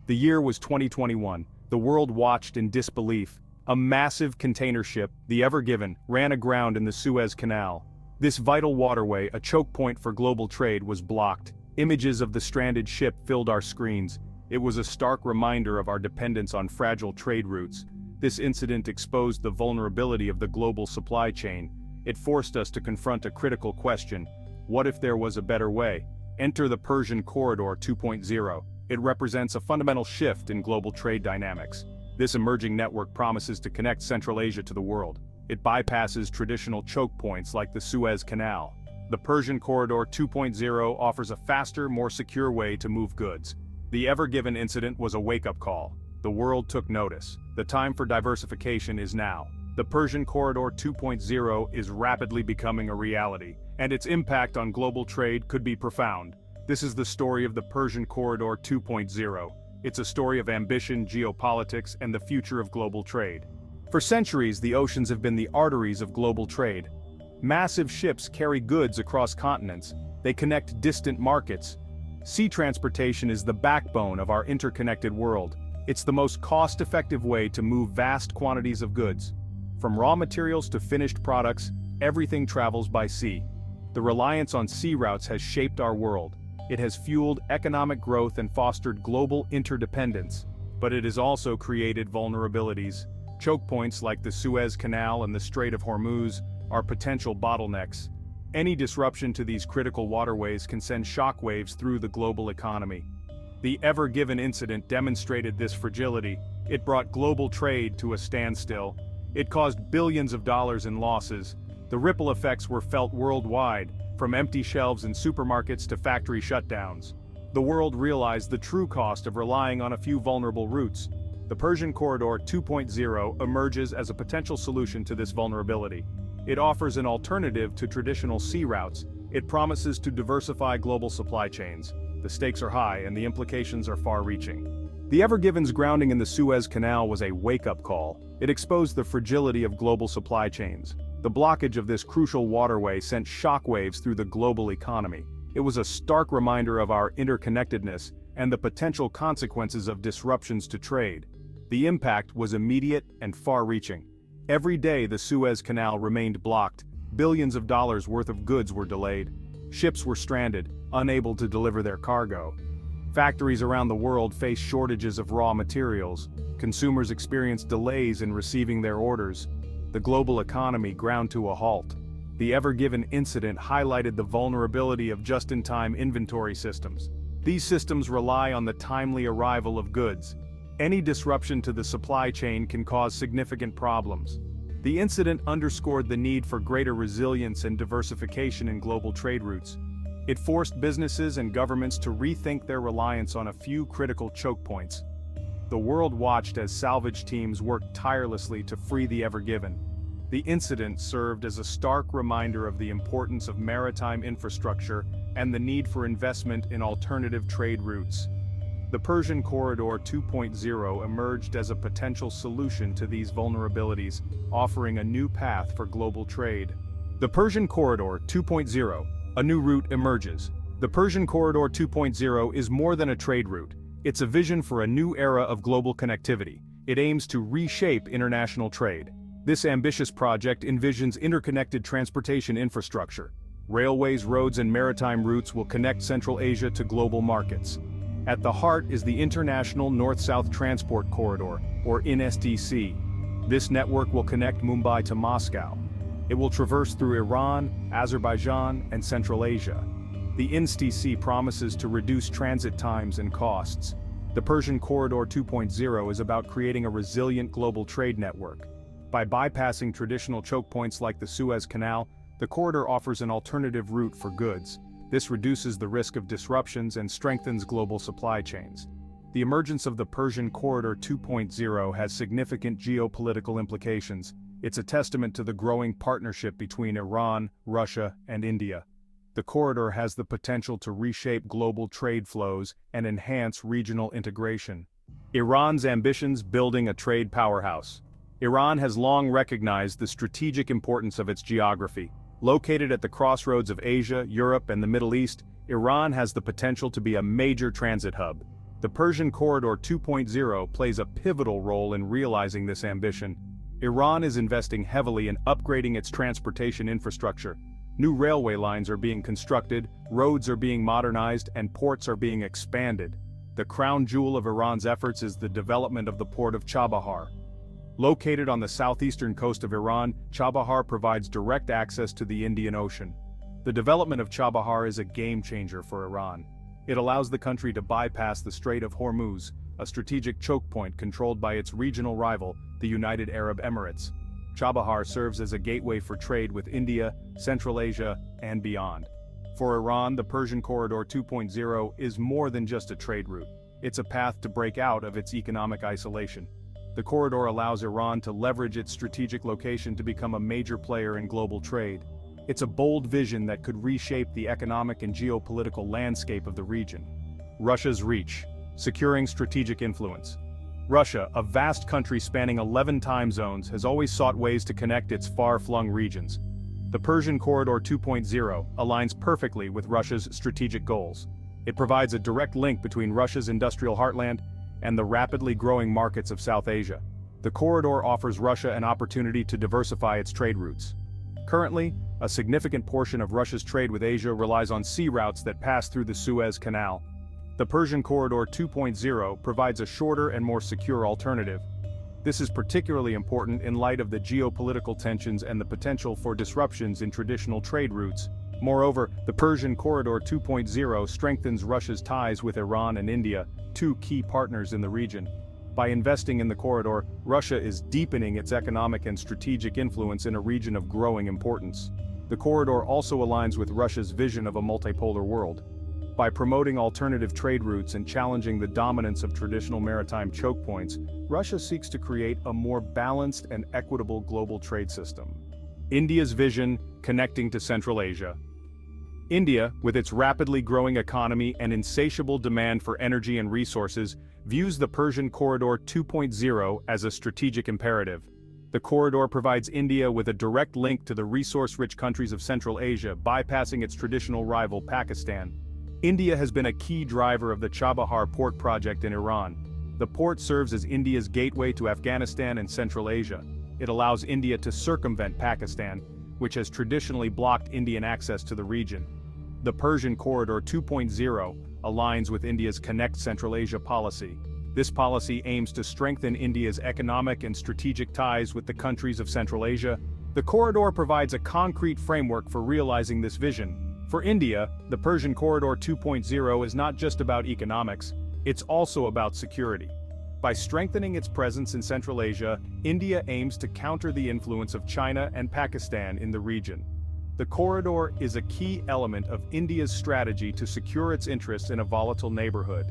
The year was 2021. The world watched in disbelief. A massive container ship, the Ever Given, ran aground in the Suez Canal. This vital waterway, a choke point for global trade, was blocked. Images of the stranded ship filled our screens. It was a stark reminder of our dependence on fragile trade routes. This incident exposed the vulnerability of the global supply chain. It forced us to confront a critical question: what if there was a better way? Enter the Persian Corridor 2.0. It represents a fundamental shift in global trade dynamics. This emerging network promises to connect Central Asia to the world. It bypasses traditional choke points like the Suez Canal. The Persian Corridor 2.0 offers a faster, more secure way to move goods. The Ever Given incident was a wake-up call. The world took notice. The time for diversification is now. The Persian Corridor 2.0 is rapidly becoming a reality, and its impact on global trade could be profound. This is the story of the Persian Corridor 2.0. It's a story of ambition, geopolitics, and the future of global trade. For centuries, the oceans have been the arteries of global trade. Massive ships carry goods across continents. They connect distant markets. Sea transportation is the backbone of our interconnected world. It's the most cost-effective way to move vast quantities of goods. From raw materials to finished products, everything travels by sea. The reliance on sea routes has shaped our world. It has fueled economic growth and fostered global interdependence. But it has also created vulnerabilities. Choke points like the Suez Canal and the Strait of Hormuz are potential bottlenecks. Any disruption to these critical waterways can send shockwaves through the global economy. The Ever Given incident demonstrated this fragility. It brought global trade to a standstill. It caused billions of dollars in losses. The ripple effects were felt worldwide, from empty shelves in supermarkets to factory shutdowns. The world realized the true cost of relying on a few vulnerable routes. The Persian Corridor 2.0 emerges as a potential solution to this vulnerability. It offers an alternative to traditional sea routes. It promises to diversify global supply chains. The stakes are high and the implications are far-reaching. The Ever Given's grounding in the Suez Canal was a wake-up call. It exposed the fragility of global supply chains. The blockage of this crucial waterway sent shockwaves through the global economy. It was a stark reminder of our interconnectedness and the potential consequences of disruptions to trade. The impact was immediate and far-reaching. Every day the Suez Canal remained blocked. Billions of dollars worth of goods were delayed. Ships were stranded, unable to deliver their cargo. Factories around the world faced shortages of raw materials. Consumers experienced delays in receiving their orders. The global economy ground to a halt. The Ever Given incident highlighted the vulnerability of just-in-time inventory systems. These systems rely on the timely arrival of goods. Any disruption to the supply chain can cause significant problems. The incident underscored the need for greater resilience and diversification in global trade routes. It forced businesses and governments to rethink their reliance on a few critical choke points. The world watched as salvage teams worked tirelessly to free the Ever Given. The incident served as a stark reminder of the importance of maritime infrastructure and the need for investment in alternative trade routes. The Persian Corridor 2.0 emerged as a potential solution to these vulnerabilities, offering a new path for global trade. The Persian Corridor 2.0, a new route emerges. The Persian Corridor 2.0 is more than a trade route. It's a vision for a new era of global connectivity. It aims to reshape international trade. This ambitious project envisions interconnected transportation infrastructure. Railways, roads, and maritime routes will connect Central Asia to global markets. At the heart is the International North-South Transport Corridor, or INSTC. This network will connect Mumbai to Moscow. It will traverse through Iran, Azerbaijan, and Central Asia. The INSTC promises to reduce transit times and costs. The Persian Corridor 2.0 is about creating a resilient global trade network. By bypassing traditional choke points like the Suez Canal, the corridor offers an alternative route for goods. This reduces the risk of disruptions and strengthens global supply chains. The emergence of the Persian Corridor 2.0 has significant geopolitical implications. It's a testament to the growing partnership between Iran, Russia, and India. The corridor has the potential to reshape global trade flows and enhance regional integration. Iran's ambitions: building a trade powerhouse. Iran has long recognized the strategic importance of its geography. Located at the crossroads of Asia, Europe, and the Middle East, Iran has the potential to be a major transit hub. The Persian Corridor 2.0 plays a pivotal role in realizing this ambition. Iran is investing heavily in upgrading its transportation infrastructure. New railway lines are being constructed, roads are being modernized, and ports are being expanded. The crown jewel of Iran's efforts is the development of the port of Chabahar. Located on the southeastern coast of Iran, Chabahar provides direct access to the Indian Ocean. The development of Chabahar is a game-changer for Iran. It allows the country to bypass the Strait of Hormuz, a strategic choke point controlled by its regional rival, the United Arab Emirates. Chabahar serves as a gateway for trade with India, Central Asia, and beyond. For Iran, the Persian Corridor 2.0 is more than just a trade route. It's a path to break out of its economic isolation. The corridor allows Iran to leverage its strategic location to become a major player in global trade. It's a bold vision that could reshape the economic and geopolitical landscape of the region. Russia's reach, securing strategic influence. Russia, a vast country spanning 11 time zones, has always sought ways to connect its far-flung regions. The Persian Corridor 2.0 aligns perfectly with Russia's strategic goals. It provides a direct link between Russia's industrial heartland and the rapidly growing markets of South Asia. The corridor offers Russia an opportunity to diversify its trade routes. Currently, a significant portion of Russia's trade with Asia relies on sea routes that pass through the Suez Canal. The Persian Corridor 2.0 provides a shorter and more secure alternative. This is particularly important in light of the geopolitical tensions and the potential for disruptions in traditional trade routes. Moreover, the Persian Corridor 2.0 strengthens Russia's ties with Iran and India, two key partners in the region. By investing in the corridor, Russia is deepening its economic and strategic influence in a region of growing importance. The corridor also aligns with Russia's vision of a multipolar world. By promoting alternative trade routes and challenging the dominance of traditional maritime choke points, Russia seeks to create a more balanced and equitable global trade system. India's vision, connecting to Central Asia. India, with its rapidly growing economy and insatiable demand for energy and resources, views the Persian Corridor 2.0 as a strategic imperative. The corridor provides India with a direct link to the resource-rich countries of Central Asia, bypassing its traditional rival Pakistan. India has been a key driver of the Chabahar port project in Iran. The port serves as India's gateway to Afghanistan and Central Asia. It allows India to circumvent Pakistan, which has traditionally blocked Indian access to the region. The Persian Corridor 2.0 aligns with India's Connect Central Asia policy. This policy aims to strengthen India's economic and strategic ties with the countries of Central Asia. The corridor provides a concrete framework for realizing this vision. For India, the Persian Corridor 2.0 is not just about economics, it's also about security. By strengthening its presence in Central Asia, India aims to counter the influence of China and Pakistan in the region. The corridor is a key element of India's strategy to secure its interests in a volatile neighborhood.